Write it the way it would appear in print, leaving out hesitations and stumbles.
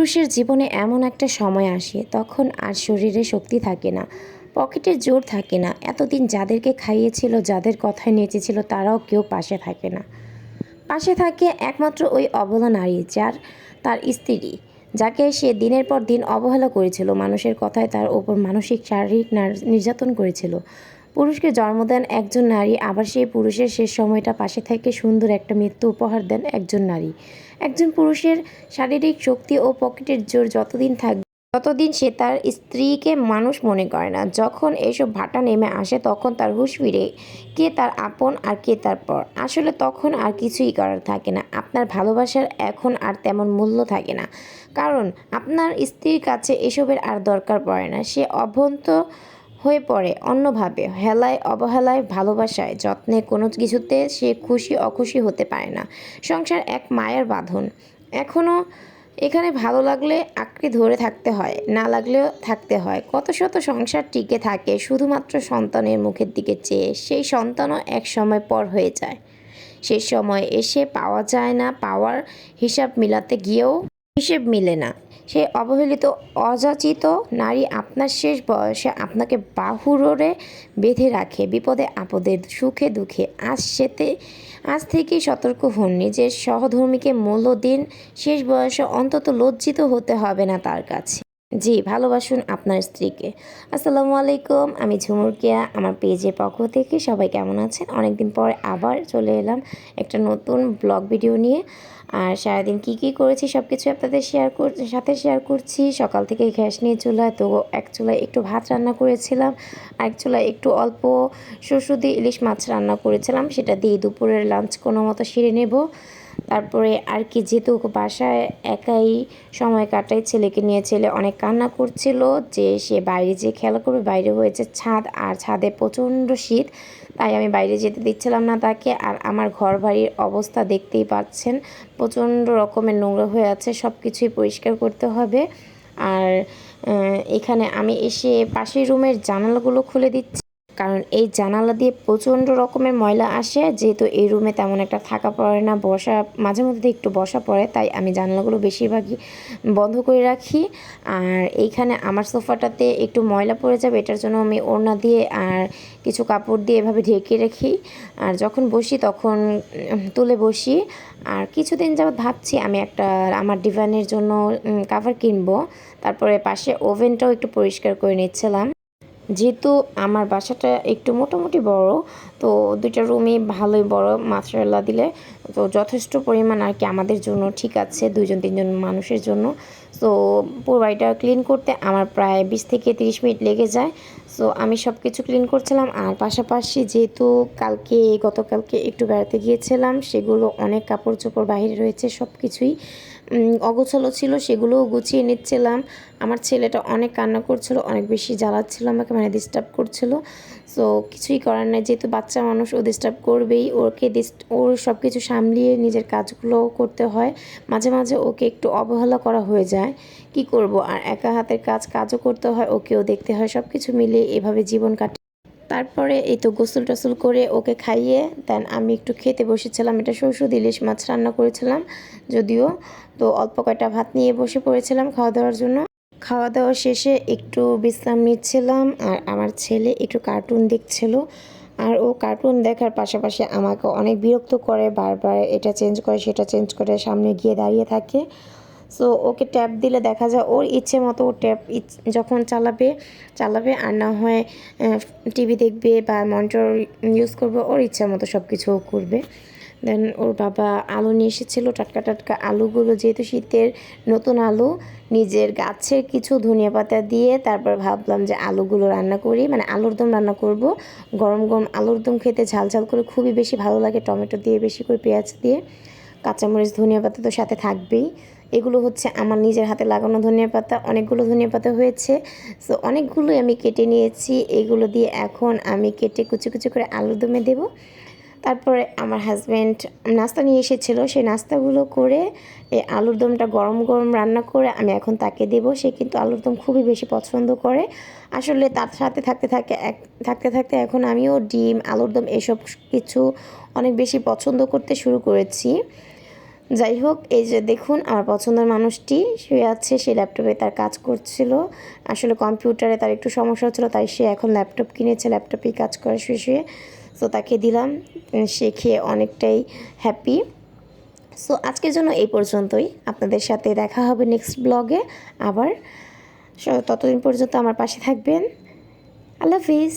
পুরুষের জীবনে এমন একটা সময় আসে তখন আর শরীরে শক্তি থাকে না, পকেটের জোর থাকে না। এতদিন যাদেরকে খাইয়েছিল, যাদের কথায় নেচেছিল, তারাও কেউ পাশে থাকে না। পাশে থাকে একমাত্র ওই অবলা নারী, তার স্ত্রী, যাকে সে দিনের পর দিন অবহেলা করেছিল, মানুষের কথায় তার ওপর মানসিক শারীরিক নির্যাতন করেছিল। পুরুষকে জন্ম দেন একজন নারী, আবার সেই পুরুষের শেষ সময়টা পাশে থেকে সুন্দর একটা মৃত্যু উপহার দেন একজন নারী। একজন পুরুষের শারীরিক শক্তি ও পকেটের জোর যতদিন থাকবে, ততদিন সে তার স্ত্রীকে মানুষ মনে করে না। যখন এসব ভাটা নেমে আসে তখন তার হুঁশ ফিরে, কে তার আপন আর কে তার পর। আসলে তখন আর কিছুই করার থাকে না। আপনার ভালোবাসার এখন আর তেমন মূল্য থাকে না, কারণ আপনার স্ত্রীর কাছে এসবের আর দরকার পড়ে না। সে অভ্যন্ত হয়ে পড়ে অন্যভাবে, হেলায় অবহেলায়, ভালোবাসায়, যত্নে, কোনো কিছুতে সে খুশি অখুশি হতে পারে না। সংসার এক মায়ার বাঁধন। এখনও এখানে ভালো লাগলে আঁকড়ে ধরে থাকতে হয়, না লাগলেও থাকতে হয়। কত শত সংসার টিকে থাকে শুধুমাত্র সন্তানের মুখের দিকে চেয়ে। সেই সন্তানও এক সময় পর হয়ে যায়। শেষ সময় এসে পাওয়া যায় না, পাওয়ার হিসাব মিলাতে গিয়েও হিসেব মিলে না। সেই অবহেলিত, অযাচিত নারী আপনার শেষ বয়সে আপনাকে বাহুডোরে বেঁধে রাখে, বিপদে আপদে, সুখে দুঃখে। আজ থেকেই সতর্ক হন, নিজের সহধর্মীকে মূল্য দিন। শেষ বয়সে অন্তত লজ্জিত হতে হবে না তার কাছে। জি, ভালোবাসুন আপনার স্ত্রীকে। আসসালামু আলাইকুম, আমি ঝুমুর কিয়া। আমার পেজের পক্ষ থেকে সবাই কেমন আছেন? অনেকদিন পর আবার চলে এলাম একটা নতুন ব্লগ ভিডিও নিয়ে। আর সারাদিন কি করেছি সব কিছু আপনাদের সাথে শেয়ার করছি। সকাল থেকে গ্যাস নিয়ে চুলায়, তো এক চুলায় একটু ভাত রান্না করেছিলাম, আরেক চুলায় একটু অল্প শস্য দিয়ে ইলিশ মাছ রান্না করেছিলাম। সেটা দিয়ে দুপুরের লাঞ্চ কোনো মতো সেরে নেব। তারপরে আর কি, যেহেতু বাসায় একাই সময় কাটাই, ছেলেকে নিয়ে, ছেলে অনেক কান্না করছিল যে সে বাইরে যেয়ে খেলা করবে। বাইরে হয়েছে ছাদ, আর ছাদে প্রচণ্ড শীত, তাই আমি বাইরে যেতে দিচ্ছিলাম না তাকে। আর আমার ঘর বাড়ির অবস্থা দেখতেই পাচ্ছেন, প্রচণ্ড রকমের নোংরা হয়ে আছে, সব কিছুই পরিষ্কার করতে হবে। আর এখানে আমি এসে পাশের রুমের জানালাগুলো খুলে দিচ্ছি, কারণ এই জানালা দিয়ে প্রচণ্ড রকমের ময়লা আসে। যেহেতু এই রুমে তেমন একটা থাকা পড়ে না, বসা মাঝে মধ্যে একটু বসা পড়ে, তাই আমি জানালাগুলো বেশিরভাগই বন্ধ করে রাখি। আর এইখানে আমার সোফাটাতে একটু ময়লা পড়ে যাবে, এটার জন্য আমি ওড়না দিয়ে আর কিছু কাপড় দিয়ে এভাবে ঢেকে রাখি। আর যখন বসি তখন তুলে বসি। আর কিছুদিন যাবত ভাবছি আমি একটা আমার ডিভানের জন্য কাভার কিনবো। তারপরে পাশে ওভেনটাও একটু পরিষ্কার করে নিচ্ছিলাম। যেহেতু আমার বাসাটা একটু মোটামুটি বড়, তো দুইটা রুমই ভালোই বড়, মাশাআল্লাহ দিলে তো যথেষ্ট পরিমাণ আর কি আমাদের জন্য ঠিক আছে, 2-3 জন মানুষের জন্য। সো পুরো বাড়িটা ক্লিন করতে আমার প্রায় 20 থেকে 30 মিনিট লেগে যায়। সো আমি সব কিছু ক্লিন করছিলাম, আর পাশাপাশি যেহেতু গতকালকে একটু বেড়াতে গিয়েছিলাম, সেগুলো অনেক কাপড় চোপড় বাইরে রয়েছে, সব কিছুই অগোছালো ছিল, সেগুলোও গুছিয়ে নিচ্ছিলাম। আমার ছেলেটা অনেক কান্না করছিল, অনেক বেশি জ্বালাচ্ছিল আমাকে, মানে ডিস্টার্ব করছিল। সো কিছুই করার নাই, যেহেতু বাচ্চা মানুষ, ও ডিস্টার্ব করবেই। ওর সব কিছু সামলিয়ে নিজের কাজগুলোও করতে হয়। মাঝে মাঝে ওকে একটু অবহেলা করা হয়ে যায়, কি করব। আর একা হাতের কাজও করতে হয়, ওকেও দেখতে হয়, সব কিছু মিলিয়ে এভাবে জীবন কাটে। তারপরে এই তো গোসল টোসল করে ওকে খাইয়ে দেন আমি একটু খেতে বসেছিলাম। এটা সরষে ইলিশ মাছ রান্না করেছিলাম যদিও, তো অল্প কয়টা ভাত নিয়ে বসে পড়েছিলাম খাওয়া দাওয়ার জন্য। খাওয়া দাওয়া শেষে একটু বিশ্রাম নিচ্ছিলাম, আর আমার ছেলে একটু কার্টুন দেখছিল। আর ও কার্টুন দেখার পাশাপাশি আমাকে অনেক বিরক্ত করে, বারবার এটা চেঞ্জ করে সেটা চেঞ্জ করে সামনে গিয়ে দাঁড়িয়ে থাকে। সো ওকে ট্যাব দিলে দেখা যায় ওর ইচ্ছে মতো ও ট্যাব যখন চালাবে, আর না হয় টিভি দেখবে বা মনিটর ইউজ করবে, ওর ইচ্ছা মতো সব কিছু ও করবে। দেন ওর বাবা আলু নিয়ে এসেছিলো, টাটকা টাটকা আলুগুলো, যেহেতু শীতের নতুন আলু, নিজের গাছের কিছু ধনিয়া পাতা দিয়ে তারপর ভাবলাম যে আলুগুলো রান্না করি, মানে আলুর দম রান্না করব। গরম গরম আলুর দম খেতে ঝাল ঝাল করে খুবই বেশি ভালো লাগে, টমেটো দিয়ে, বেশি করে পেঁয়াজ দিয়ে, কাঁচামরিচ, ধনিয়া পাতা তো সাথে থাকবেই। এগুলো হচ্ছে আমার নিজের হাতে লাগানো ধনিয়া পাতা, অনেকগুলো ধনিয়া পাতা হয়েছে। সো অনেকগুলোই আমি কেটে নিয়েছি, এগুলো দিয়ে এখন আমি কেটে কুচি কুচি করে আলুর দমে দেবো। তারপরে আমার হাজব্যান্ড নাস্তা নিয়ে এসেছিলো, সেই নাস্তাগুলো করে এই আলুর দমটা গরম গরম রান্না করে আমি এখন তাকে দেব। সে কিন্তু আলুর দম খুবই বেশি পছন্দ করে। আসলে তার সাথে থাকতে থাকতে এখন আমিও ডিম, আলুর দম এসব কিছু অনেক বেশি পছন্দ করতে শুরু করেছি। যাই হোক, এই যে দেখুন আমার পছন্দের মানুষটি শুয়ে আছে, সে ল্যাপটপে তার কাজ করছিল। আসলে কম্পিউটারে তার একটু সমস্যা হচ্ছিলো, তাই সে এখন ল্যাপটপ কিনেছে, ল্যাপটপেই কাজ করে শুয়ে শুয়ে। সো তাকে দিলাম, সে খেয়ে অনেকটাই হ্যাপি। সো আজকের জন্য এই পর্যন্তই। আপনাদের সাথে দেখা হবে নেক্সট ব্লগে আবার। ততদিন পর্যন্ত আমার পাশে থাকবেন। আল্লাহ হাফিজ।